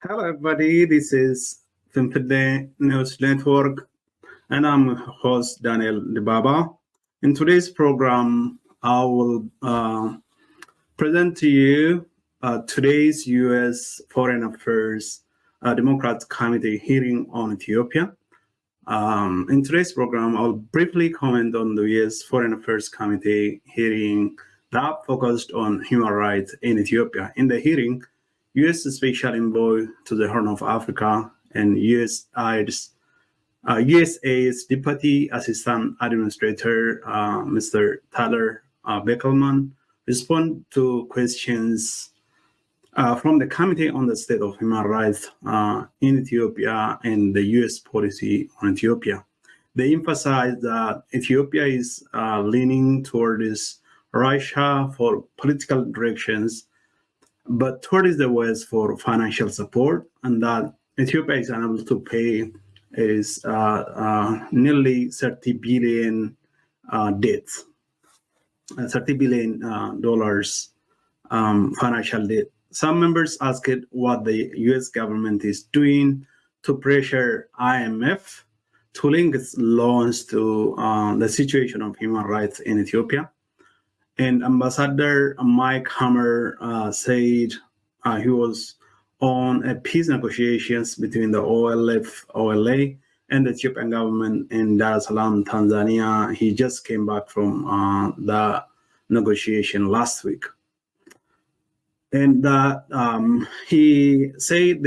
Hello, everybody. This is Fimpide News Network, and I'm host Daniel Dibaba. In today's program, I will present to you today's U.S. Foreign Affairs Democrats Committee hearing on Ethiopia. In today's program, I'll briefly comment on the U.S. Foreign Affairs Committee hearing that focused on human rights in Ethiopia. In the hearing, U.S. Special Envoy to the Horn of Africa and USA's Deputy Assistant Administrator, Mr. Tyler Beckelman, respond to questions from the Committee on the State of Human Rights in Ethiopia and the U.S. policy on Ethiopia. They emphasize that Ethiopia is leaning towards Russia for political directions, but towards the West for financial support, and that Ethiopia is unable to pay is nearly 30 billion debts, $30 billion financial debt. Some members asked what the U.S. government is doing to pressure IMF to link its loans to the situation of human rights in Ethiopia. And Ambassador Mike Hammer said he was on a peace negotiations between the OLA, and the Ethiopian government in Dar es Salaam, Tanzania. He just came back from the negotiation last week. And he said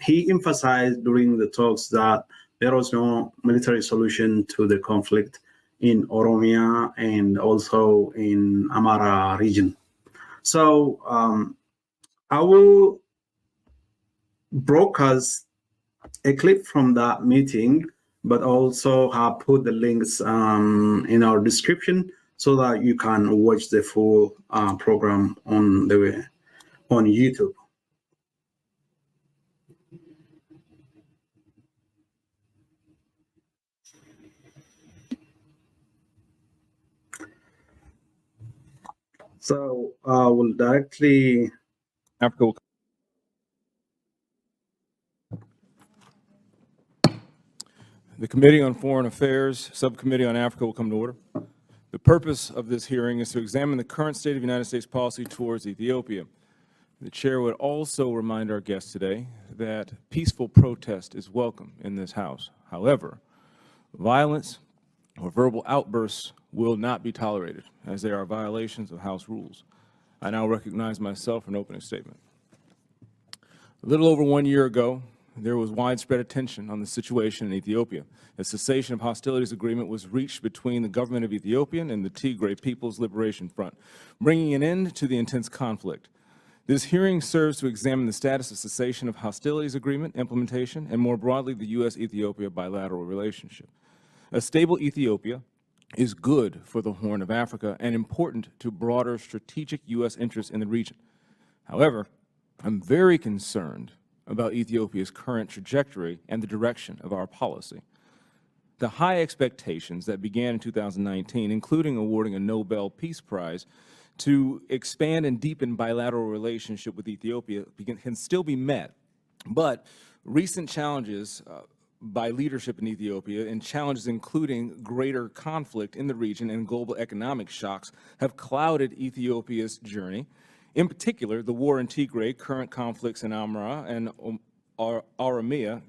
he emphasized during the talks that there was no military solution to the conflict in Oromia and also in Amara region. So I will broadcast a clip from that meeting, but also have put the links in our description so that you can watch the full program on YouTube. So I will directly. Africa. The Committee on Foreign Affairs, Subcommittee on Africa will come to order. The purpose of this hearing is to examine the current state of United States policy towards Ethiopia. The Chair would also remind our guests today that peaceful protest is welcome in this House. However, violence or verbal outbursts will not be tolerated, as they are violations of House rules. I now recognize myself for an opening statement. A little over 1 year ago, there was widespread attention on the situation in Ethiopia. A cessation of hostilities agreement was reached between the government of Ethiopia and the Tigray People's Liberation Front, bringing an end to the intense conflict. This hearing serves to examine the status of cessation of hostilities agreement implementation and more broadly the U.S.-Ethiopia bilateral relationship. A stable Ethiopia is good for the Horn of Africa and important to broader strategic U.S. interests in the region. However, I'm very concerned about Ethiopia's current trajectory and the direction of our policy. The high expectations that began in 2019, including awarding a Nobel Peace Prize to expand and deepen bilateral relationship with Ethiopia, can still be met. But recent challenges by leadership in Ethiopia and challenges including greater conflict in the region and global economic shocks have clouded Ethiopia's journey. In particular, the war in Tigray, current conflicts in Amara and Oromia,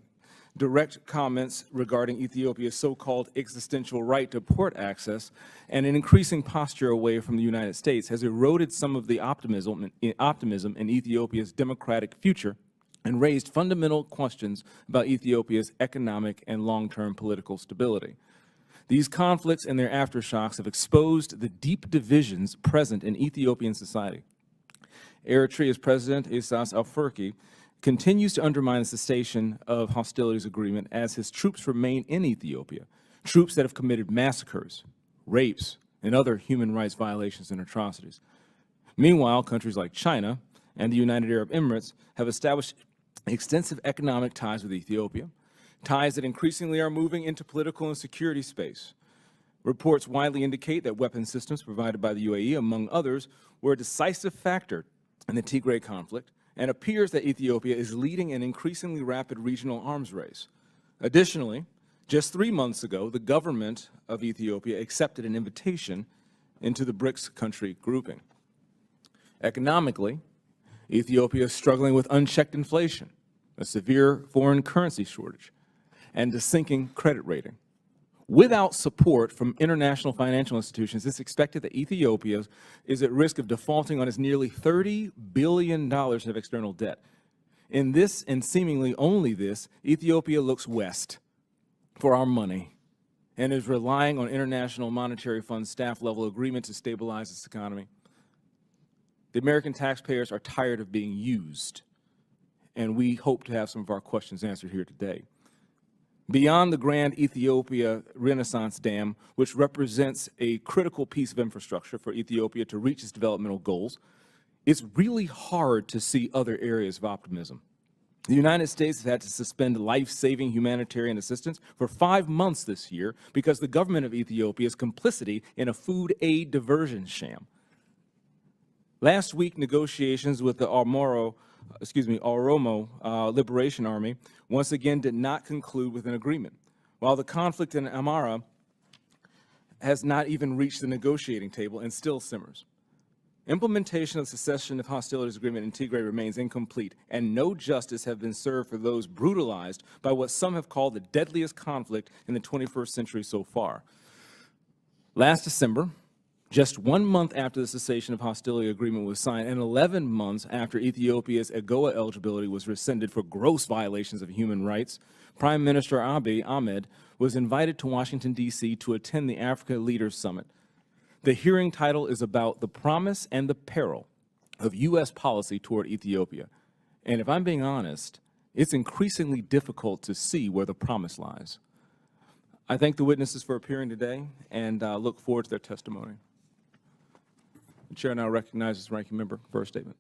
direct comments regarding Ethiopia's so-called existential right to port access, and an increasing posture away from the United States has eroded some of the optimism in Ethiopia's democratic future and raised fundamental questions about Ethiopia's economic and long-term political stability. These conflicts and their aftershocks have exposed the deep divisions present in Ethiopian society. Eritrea's President Isaias Afwerki continues to undermine the cessation of hostilities agreement as his troops remain in Ethiopia, troops that have committed massacres, rapes, and other human rights violations and atrocities. Meanwhile, countries like China and the United Arab Emirates have established extensive economic ties with Ethiopia, ties that increasingly are moving into political and security space. Reports widely indicate that weapon systems provided by the UAE, among others, were a decisive factor in the Tigray conflict and appears that Ethiopia is leading an increasingly rapid regional arms race. Additionally, just 3 months ago, the government of Ethiopia accepted an invitation into the BRICS country grouping. Economically, Ethiopia is struggling with unchecked inflation, a severe foreign currency shortage, and a sinking credit rating. Without support from international financial institutions, it's expected that Ethiopia is at risk of defaulting on its nearly $30 billion of external debt. In this, and seemingly only this, Ethiopia looks west for our money and is relying on International Monetary Fund staff-level agreement to stabilize its economy. The American taxpayers are tired of being used, and we hope to have some of our questions answered here today. Beyond the Grand Ethiopia Renaissance Dam, which represents a critical piece of infrastructure for Ethiopia to reach its developmental goals, it's really hard to see other areas of optimism. The United States has had to suspend life-saving humanitarian assistance for 5 months this year because the government of Ethiopia's complicity in a food aid diversion sham. Last week, negotiations with the Oromo Liberation Army once again did not conclude with an agreement, while the conflict in Amhara has not even reached the negotiating table and still simmers. Implementation of the cessation of hostilities agreement in Tigray remains incomplete, and no justice has been served for those brutalized by what some have called the deadliest conflict in the 21st century so far. Last December, just 1 month after the cessation of hostility agreement was signed and 11 months after Ethiopia's AGOA eligibility was rescinded for gross violations of human rights, Prime Minister Abiy Ahmed was invited to Washington, D.C. to attend the Africa Leaders Summit. The hearing title is about the promise and the peril of U.S. policy toward Ethiopia. And if I'm being honest, it's increasingly difficult to see where the promise lies. I thank the witnesses for appearing today and look forward to their testimony. The chair now recognizes the ranking member for a statement.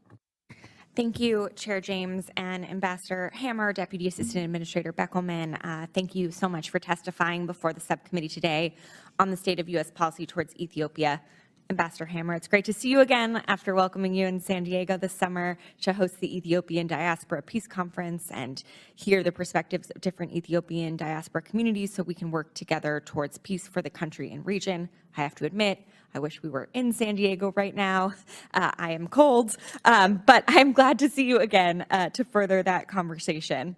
Thank you, Chair James and Ambassador Hammer, Deputy Assistant Administrator Beckelman. Thank you so much for testifying before the subcommittee today on the state of U.S. policy towards Ethiopia. Ambassador Hammer, it's great to see you again after welcoming you in San Diego this summer to host the Ethiopian Diaspora Peace Conference and hear the perspectives of different Ethiopian diaspora communities so we can work together towards peace for the country and region. I have to admit, I wish we were in San Diego right now. I am cold, but I'm glad to see you again to further that conversation.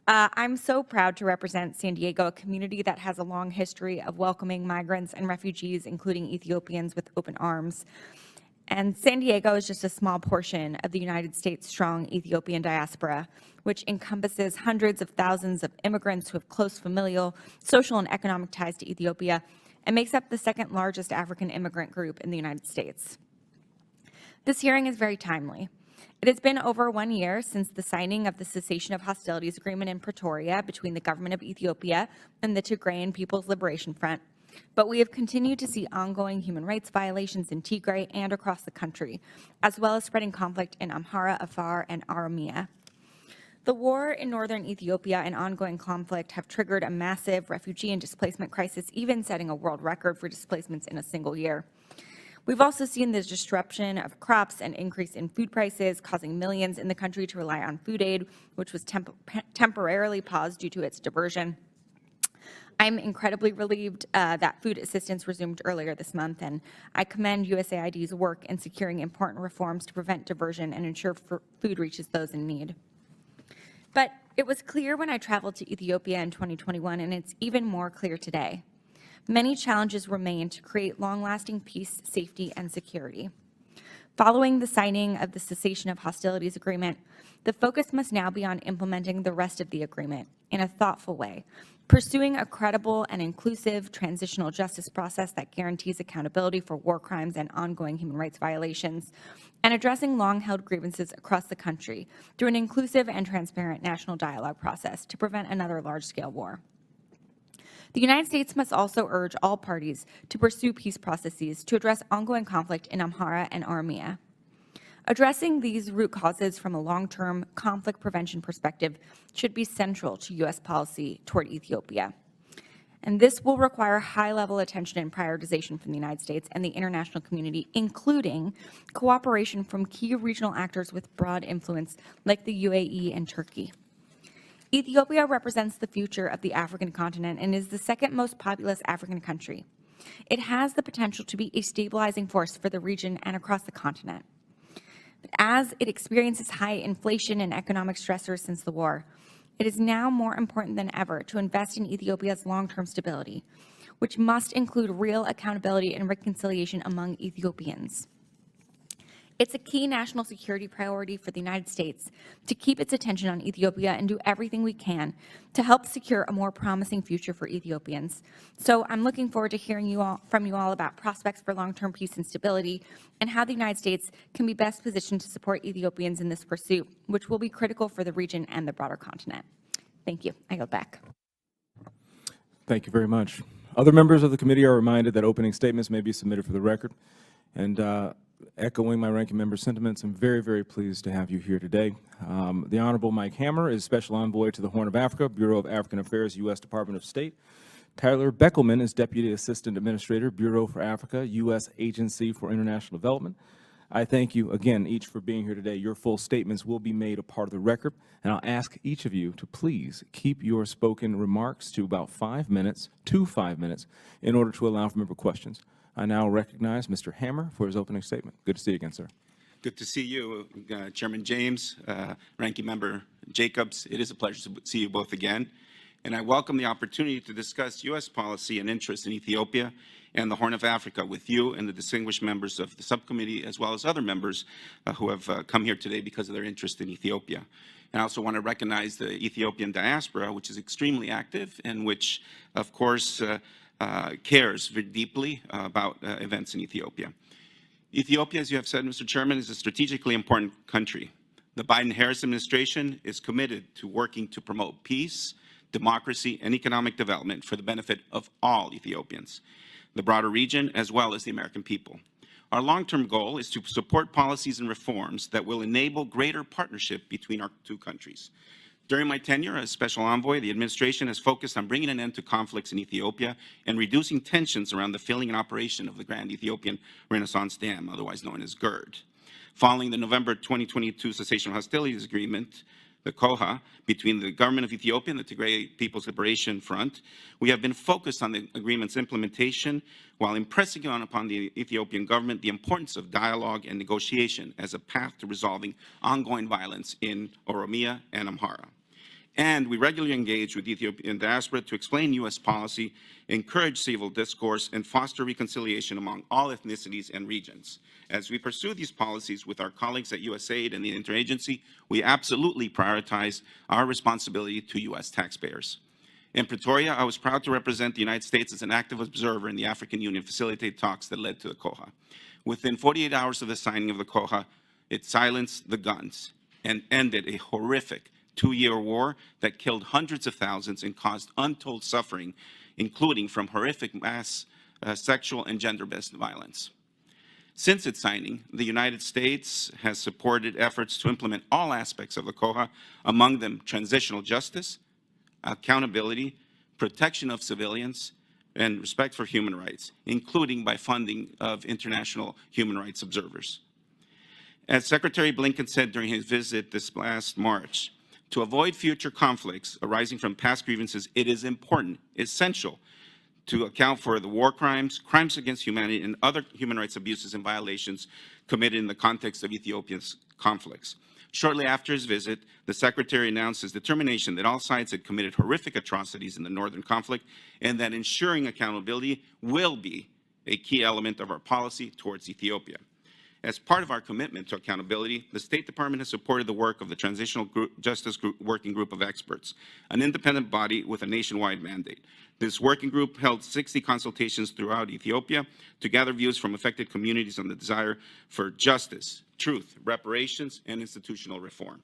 I'm so proud to represent San Diego, a community that has a long history of welcoming migrants and refugees, including Ethiopians, with open arms. And San Diego is just a small portion of the United States' strong Ethiopian diaspora, which encompasses hundreds of thousands of immigrants who have close familial, social, and economic ties to Ethiopia, and makes up the second largest African immigrant group in the United States. This hearing is very timely. It has been over 1 year since the signing of the cessation of hostilities agreement in Pretoria between the government of Ethiopia and the Tigrayan People's Liberation Front, but we have continued to see ongoing human rights violations in Tigray and across the country, as well as spreading conflict in Amhara, Afar, and Oromia. The war in northern Ethiopia and ongoing conflict have triggered a massive refugee and displacement crisis, even setting a world record for displacements in a single year. We've also seen the disruption of crops and increase in food prices, causing millions in the country to rely on food aid, which was temporarily paused due to its diversion. I'm incredibly relieved that food assistance resumed earlier this month, and I commend USAID's work in securing important reforms to prevent diversion and ensure food reaches those in need. But it was clear when I traveled to Ethiopia in 2021, and it's even more clear today. Many challenges remain to create long-lasting peace, safety, and security. Following the signing of the cessation of hostilities agreement, the focus must now be on implementing the rest of the agreement in a thoughtful way, pursuing a credible and inclusive transitional justice process that guarantees accountability for war crimes and ongoing human rights violations, and addressing long-held grievances across the country through an inclusive and transparent national dialogue process to prevent another large-scale war. The United States must also urge all parties to pursue peace processes to address ongoing conflict in Amhara and Oromia. Addressing these root causes from a long-term conflict prevention perspective should be central to U.S. policy toward Ethiopia. And this will require high-level attention and prioritization from the United States and the international community, including cooperation from key regional actors with broad influence like the UAE and Turkey. Ethiopia represents the future of the African continent and is the second most populous African country. It has the potential to be a stabilizing force for the region and across the continent. But as it experiences high inflation and economic stressors since the war, it is now more important than ever to invest in Ethiopia's long-term stability, which must include real accountability and reconciliation among Ethiopians. It's a key national security priority for the United States to keep its attention on Ethiopia and do everything we can to help secure a more promising future for Ethiopians. So I'm looking forward to hearing from you all about prospects for long-term peace and stability and how the United States can be best positioned to support Ethiopians in this pursuit, which will be critical for the region and the broader continent. Thank you. I go back. Thank you very much. Other members of the committee are reminded that opening statements may be submitted for the record. And echoing my ranking member's sentiments, I'm very, very pleased to have you here today. The Honorable Mike Hammer is Special Envoy to the Horn of Africa, Bureau of African Affairs, U.S. Department of State. Tyler Beckelman is Deputy Assistant Administrator, Bureau for Africa, U.S. Agency for International Development. I thank you again each for being here today. Your full statements will be made a part of the record, and I'll ask each of you to please keep your spoken remarks to about 5 minutes, in order to allow for member questions. I now recognize Mr. Hammer for his opening statement. Good to see you again, sir. Good to see you, Chairman James, Ranking Member Jacobs. It is a pleasure to see you both again. And I welcome the opportunity to discuss U.S. policy and interest in Ethiopia and the Horn of Africa with you and the distinguished members of the subcommittee, as well as other members who have come here today because of their interest in Ethiopia. And I also want to recognize the Ethiopian diaspora, which is extremely active and which, of course, cares very deeply about events in Ethiopia. Ethiopia, as you have said, Mr. Chairman, is a strategically important country. The Biden-Harris administration is committed to working to promote peace, democracy, and economic development for the benefit of all Ethiopians, the broader region, as well as the American people. Our long-term goal is to support policies and reforms that will enable greater partnership between our two countries. During my tenure as Special Envoy, the administration has focused on bringing an end to conflicts in Ethiopia and reducing tensions around the filling and operation of the Grand Ethiopian Renaissance Dam, otherwise known as GERD. Following the November 2022 Cessation of Hostilities Agreement, the COHA, between the government of Ethiopia and the Tigray People's Liberation Front, we have been focused on the agreement's implementation while impressing upon the Ethiopian government the importance of dialogue and negotiation as a path to resolving ongoing violence in Oromia and Amhara. And we regularly engage with the Ethiopian diaspora to explain U.S. policy, encourage civil discourse, and foster reconciliation among all ethnicities and regions. As we pursue these policies with our colleagues at USAID and the interagency, we absolutely prioritize our responsibility to U.S. taxpayers. In Pretoria, I was proud to represent the United States as an active observer in the African Union facilitated talks that led to the COHA. Within 48 hours of the signing of the COHA, it silenced the guns and ended a horrific two-year war that killed hundreds of thousands and caused untold suffering, including from horrific mass sexual and gender-based violence. Since its signing, the United States has supported efforts to implement all aspects of the COHA, among them transitional justice, accountability, protection of civilians, and respect for human rights, including by funding of international human rights observers. As Secretary Blinken said during his visit this last March, to avoid future conflicts arising from past grievances, it is important, essential, to account for the war crimes, crimes against humanity, and other human rights abuses and violations committed in the context of Ethiopia's conflicts. Shortly after his visit, the Secretary announced his determination that all sides had committed horrific atrocities in the northern conflict and that ensuring accountability will be a key element of our policy towards Ethiopia. As part of our commitment to accountability, the State Department has supported the work of the Transitional Justice Working Group of Experts, an independent body with a nationwide mandate. This working group held 60 consultations throughout Ethiopia to gather views from affected communities on the desire for justice, truth, reparations, and institutional reform.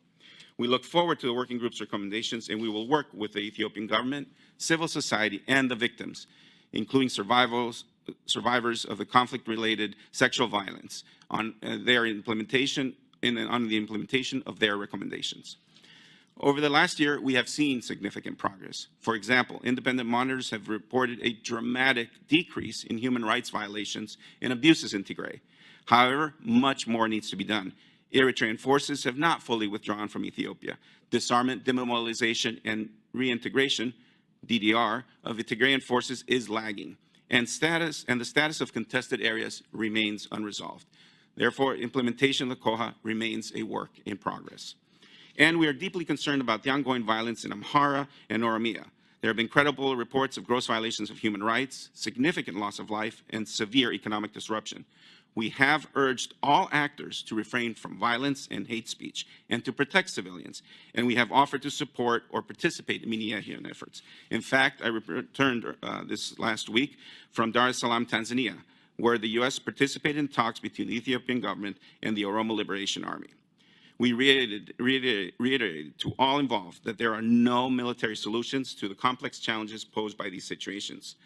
We look forward to the working group's recommendations, and we will work with the Ethiopian government, civil society, and the victims, including survivors of the conflict-related sexual violence, on their implementation of their recommendations. Over the last year, we have seen significant progress. For example, independent monitors have reported a dramatic decrease in human rights violations and abuses in Tigray. However, much more needs to be done. Eritrean forces have not fully withdrawn from Ethiopia. Disarmament, demobilization, and reintegration, DDR, of the Tigrayan forces is lagging, and the status of contested areas remains unresolved. Therefore, implementation of the COHA remains a work in progress. And we are deeply concerned about the ongoing violence in Amhara and Oromia. There have been credible reports of gross violations of human rights, significant loss of life, and severe economic disruption. We have urged all actors to refrain from violence and hate speech and to protect civilians, and we have offered to support or participate in mediation efforts. In fact, I returned this last week from Dar es Salaam, Tanzania, where the U.S. participated in talks between the Ethiopian government and the Oromo Liberation Army. We reiterated to all involved that there are no military solutions to the complex challenges posed by these situations.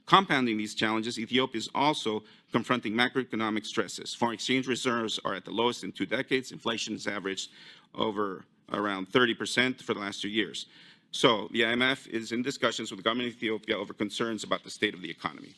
Compounding these challenges, Ethiopia is also confronting macroeconomic stresses. Foreign exchange reserves are at the lowest in 2 decades. Inflation has averaged over around 30% for the last 2 years. So the IMF is in discussions with the government of Ethiopia over concerns about the state of the economy.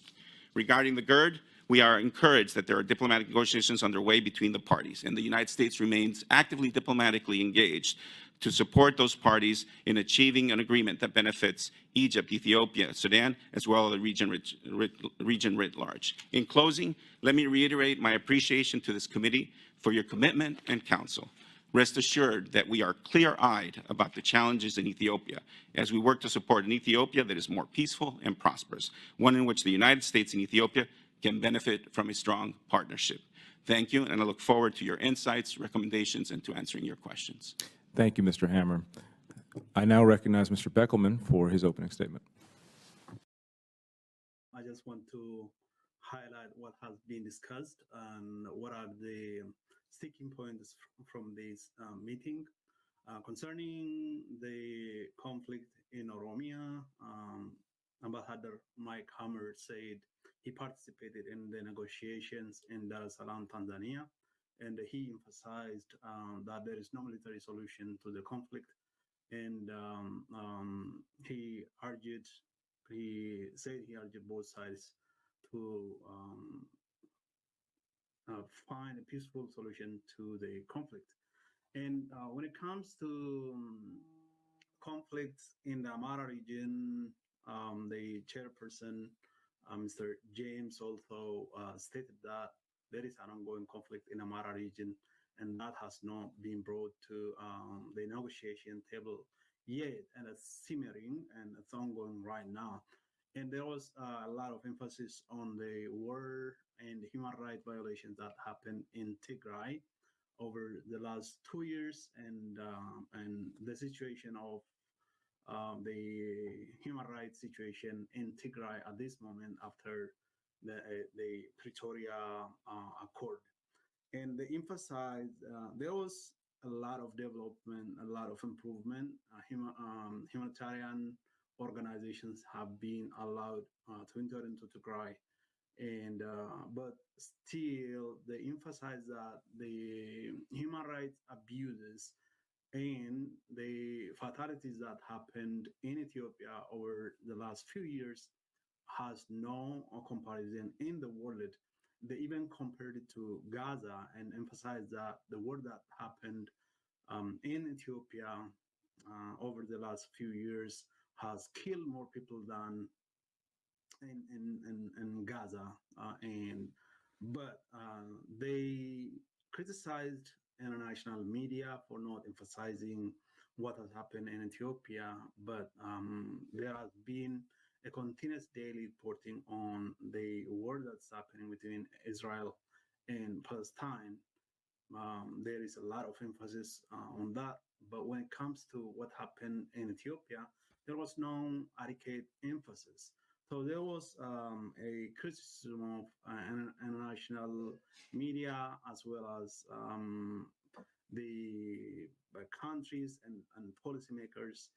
Regarding the GERD, we are encouraged that there are diplomatic negotiations underway between the parties, and the United States remains actively diplomatically engaged to support those parties in achieving an agreement that benefits Egypt, Ethiopia, Sudan, as well as the region writ large. In closing, let me reiterate my appreciation to this committee for your commitment and counsel. Rest assured that we are clear-eyed about the challenges in Ethiopia as we work to support an Ethiopia that is more peaceful and prosperous, one in which the United States and Ethiopia can benefit from a strong partnership. Thank you, and I look forward to your insights, recommendations, and to answering your questions. Thank you, Mr. Hammer. I now recognize Mr. Beckelman for his opening statement. I just want to highlight what has been discussed and what are the sticking points from this meeting. Concerning the conflict in Oromia, Ambassador Mike Hammer said he participated in the negotiations in Dar es Salaam, Tanzania, and he emphasized that there is no military solution to the conflict. And he said he urged both sides to find a peaceful solution to the conflict. And when it comes to conflicts in the Amara region, the chairperson, Mr. James, also stated that there is an ongoing conflict in Amara region, and that has not been brought to the negotiation table yet, and it's simmering and it's ongoing right now. And there was a lot of emphasis on the war and the human rights violations that happened in Tigray over the last 2 years, and the situation of the human rights situation in Tigray at this moment after the Pretoria Accord. And they emphasized there was a lot of development, a lot of improvement. Humanitarian organizations have been allowed to enter into Tigray, and but still they emphasize that the human rights abuses and the fatalities that happened in Ethiopia over the last few years has no comparison in the world. They even compared it to Gaza and emphasized that the war that happened in Ethiopia over the last few years has killed more people than in Gaza, but they criticized international media for not emphasizing what has happened in Ethiopia. But there has been a continuous daily reporting on the war that's happening between Israel and Palestine. There is a lot of emphasis on that. But when it comes to what happened in Ethiopia, there was no adequate emphasis. So there was a criticism of international media as well as the countries and policymakers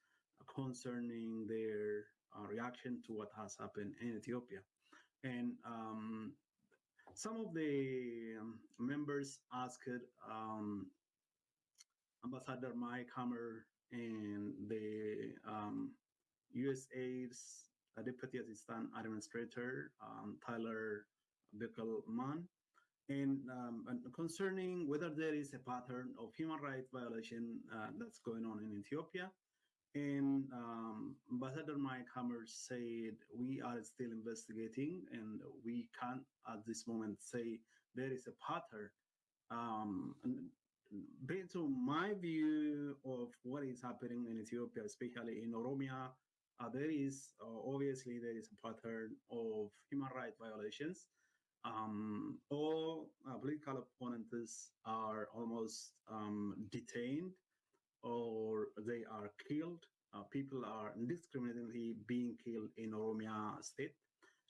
concerning their reaction to what has happened in Ethiopia. And some of the members asked Ambassador Mike Hammer and the USAID's Deputy Assistant Administrator, Tyler Bickelman, and concerning whether there is a pattern of human rights violation that's going on in Ethiopia. And Ambassador Mike Hammer said, we are still investigating and we can't at this moment say there is a pattern. And based on my view of what is happening in Ethiopia, especially in Oromia, there is obviously there is a pattern of human rights violations. All political opponents are almost detained or they are killed. People are indiscriminately being killed in Oromia state.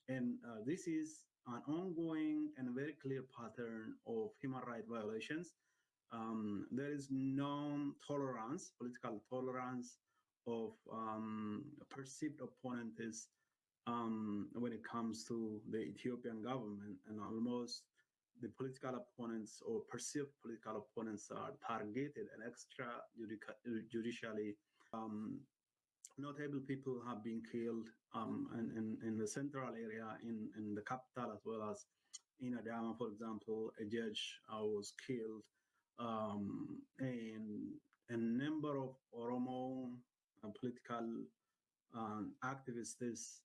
And this is an ongoing and very clear pattern of human rights violations. There is no tolerance, political tolerance of perceived opponents when it comes to the Ethiopian government, and almost the political opponents or perceived political opponents are targeted and extrajudicially. Notable people have been killed in the central area, in the capital, as well as in Adama, for example. A judge was killed, and a number of Oromo political activists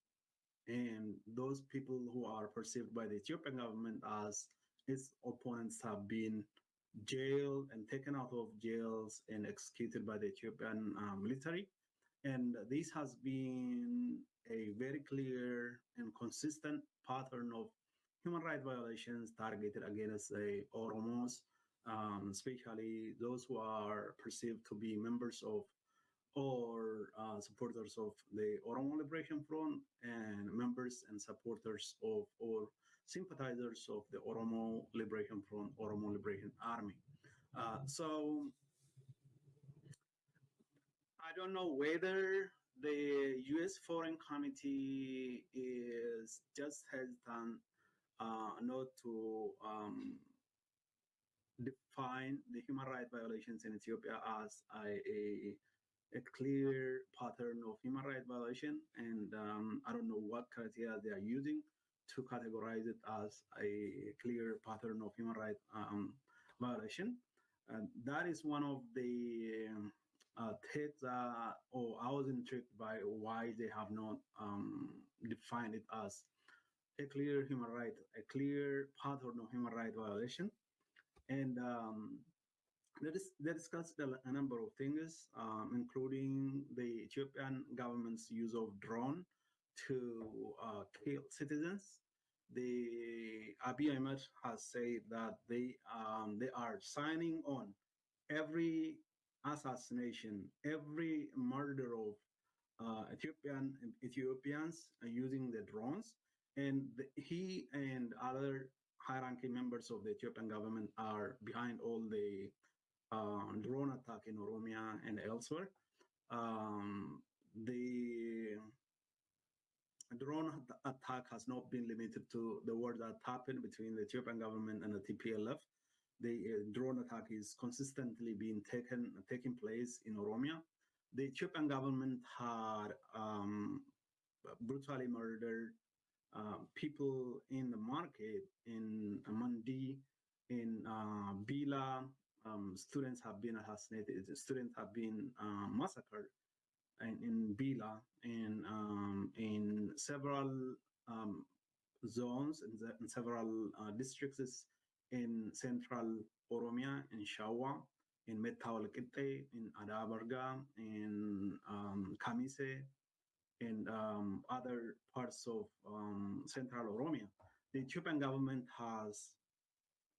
and those people who are perceived by the Ethiopian government as its opponents have been jailed and taken out of jails and executed by the Ethiopian military. And this has been a very clear and consistent pattern of human rights violations targeted against the Oromos, especially those who are perceived to be members of or supporters of the Oromo Liberation Front and members and supporters of or sympathizers of the Oromo Liberation Front, Oromo Liberation Army. So I don't know whether the U.S. Foreign Committee is just hesitant not to define the human rights violations in Ethiopia as a clear pattern of human rights violation, and I don't know what criteria they are using to categorize it as a clear pattern of human rights violation. That is one of the things that, I was intrigued by why they have not defined it as a clear human right, a clear pattern of human rights violation. And they discussed a number of things, including the Ethiopian government's use of drone to kill citizens. The Abiy Ahmed has said that they are signing on every assassination, every murder of Ethiopians using the drones, and he and other high-ranking members of the Ethiopian government are behind all the drone attack in Oromia and elsewhere. The drone attack has not been limited to the war that happened between the Ethiopian government and the TPLF. The drone attack is consistently being taking place in Oromia. The Ethiopian government had brutally murdered people in the market in Mandi, in Bila. Students have been assassinated. Students have been massacred in Bila, and in several zones, in several districts in central Oromia, in Shawa, in Metta Walqixxe, in Adabarga, in Kamise, and other parts of central Oromia. The Ethiopian government has,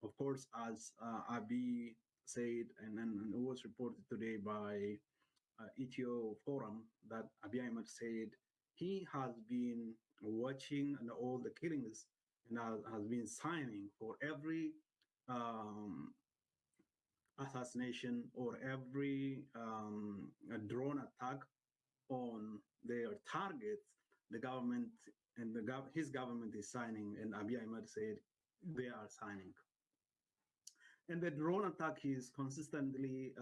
of course, as Abiy said, and it was reported today by Ethio Forum, that Abiy Ahmed said he has been watching and all the killings and has been signing for every assassination or every drone attack on their targets. The government and his government is signing, and Abiy Ahmed said they are signing. And the drone attack is consistently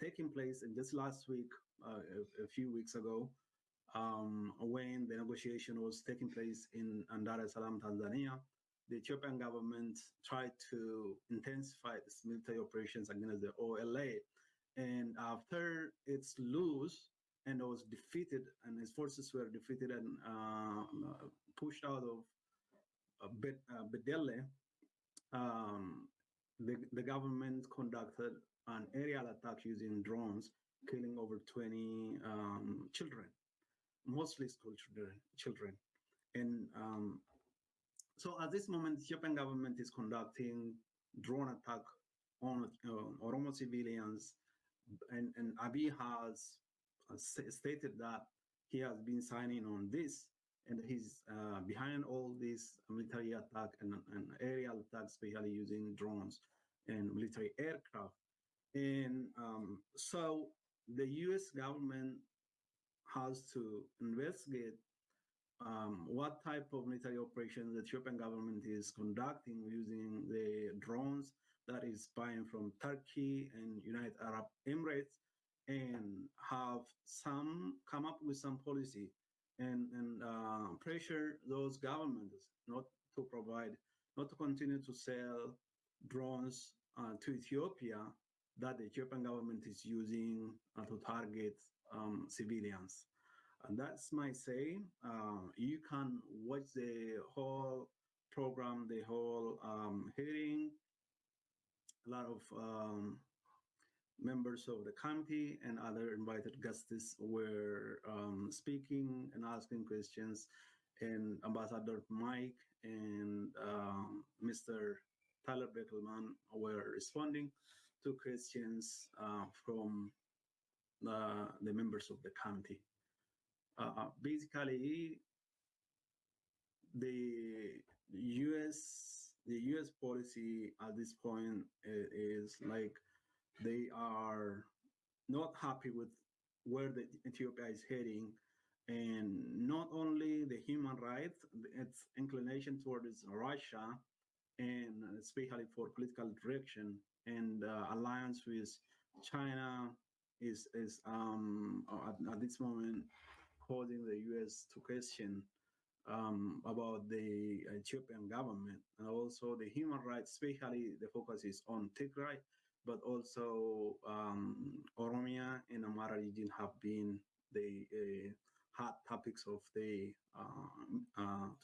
taking place. And just last week, a few weeks ago, when the negotiation was taking place in Dar es Salaam, Tanzania, the Ethiopian government tried to intensify its military operations against the OLA. And after its lose and was defeated, and his forces were defeated and pushed out of Bedele, the government conducted an aerial attack using drones, killing over 20 children, mostly school children. And so at this moment, the Ethiopian government is conducting drone attack on Oromo civilians, and Abiy has stated that he has been signing on this, and he's behind all this military attack and aerial attacks, especially using drones and military aircraft. And so the U.S. government has to investigate what type of military operations the Ethiopian government is conducting using the drones that is spying from Turkey and United Arab Emirates, and have come up with some policy and pressure those governments not to continue to sell drones to Ethiopia that the Ethiopian government is using to target civilians. And that's my say. You can watch the whole program, the whole hearing. A lot of members of the committee and other invited guests were speaking and asking questions, and Ambassador Mike and Mr. Tyler Beckelman were responding to questions from the members of the committee. Basically, the U.S. policy at this point is like they are not happy with where the Ethiopia is heading, and not only the human rights, its inclination towards Russia, and especially for political direction and alliance with China is at this moment causing the U.S. to question about the Ethiopian government, and also the human rights, especially the focus is on Tigray, but also Oromia and Amara region have been the hot topics of the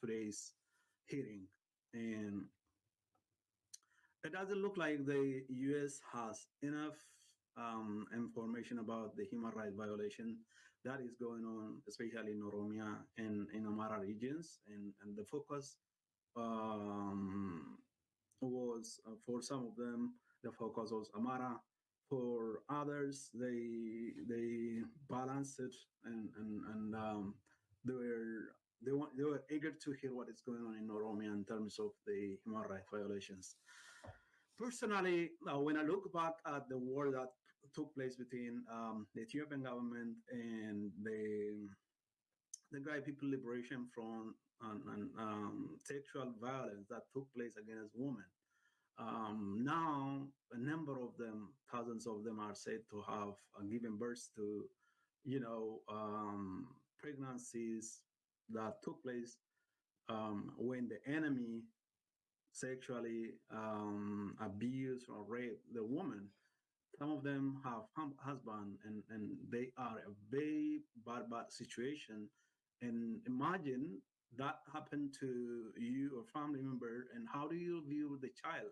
today's hearing. And it doesn't look like the U.S. has enough information about the human rights violation that is going on, especially in Oromia and in Amara regions. And the focus was, for some of them, the focus was Amara. For others, they balanced it, and they were eager to hear what is going on in Oromia in terms of the human rights violations. Personally, when I look back at the war that took place between the Ethiopian government and the Tigray People Liberation Front and sexual violence that took place against women, now a number of them, thousands of them, are said to have given birth to, pregnancies that took place when the enemy sexually abuse or rape the woman. Some of them have husband, and they are a very bad situation. And imagine that happened to you or family member, and how do you view the child?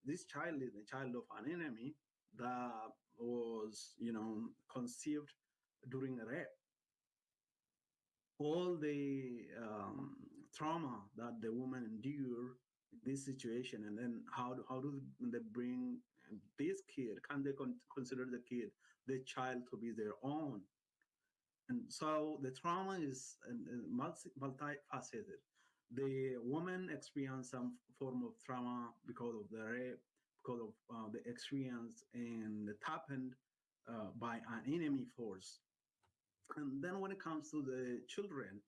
This child is the child of an enemy that was, conceived during a rape. All the trauma that the woman endure in this situation, and then how do they bring this kid? Can they consider the child to be their own? And so the trauma is multifaceted. The woman experienced some form of trauma because of the rape, because of the experience, and it happened by an enemy force. And then when it comes to the children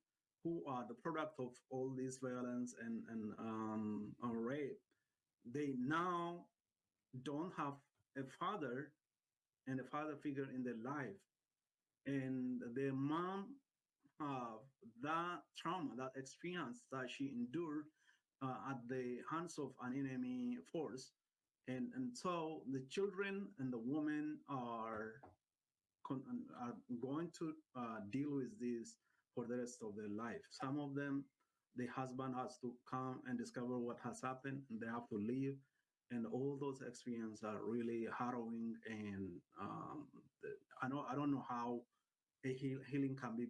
who are the product of all this violence and rape, they now don't have a father and a father figure in their life, and their mom have that trauma, that experience that she endured at the hands of an enemy force, and so the children and the women are going to deal with this for the rest of their life. Some of them, the husband has to come and discover what has happened, and they have to leave. And all those experiences are really harrowing. And I don't know how a healing can be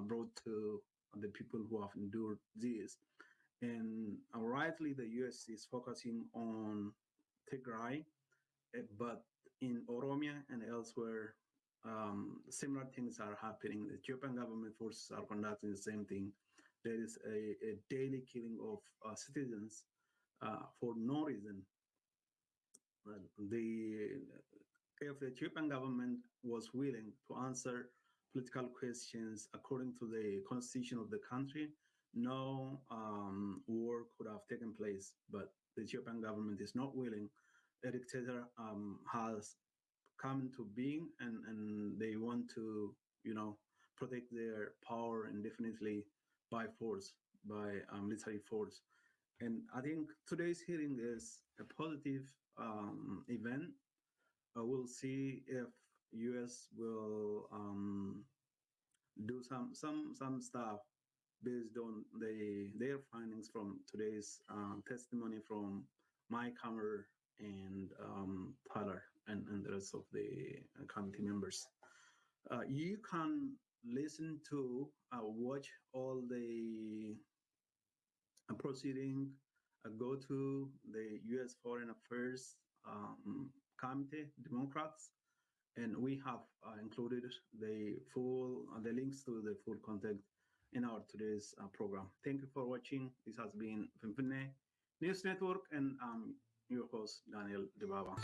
brought to the people who have endured this. And rightly, the U.S. is focusing on Tigray, but in Oromia and elsewhere, similar things are happening. The Ethiopian government forces are conducting the same thing. There is a daily killing of citizens for no reason. If the Ethiopian government was willing to answer political questions according to the constitution of the country, no war could have taken place. But the Ethiopian government is not willing. A dictator has come into being, and they want to, protect their power indefinitely by force, by military force. And I think today's hearing is a positive event. We'll see if U.S. will do some stuff based on their findings from today's testimony from Mike Hammer and Tyler and the rest of the committee members. You can listen to watch all the proceeding. Go to the U.S. Foreign Affairs Committee, Democrats, and we have included the links to the full content in our today's program. Thank you for watching. This has been Finfinne News Network, and I'm your host, Daniel Debaba.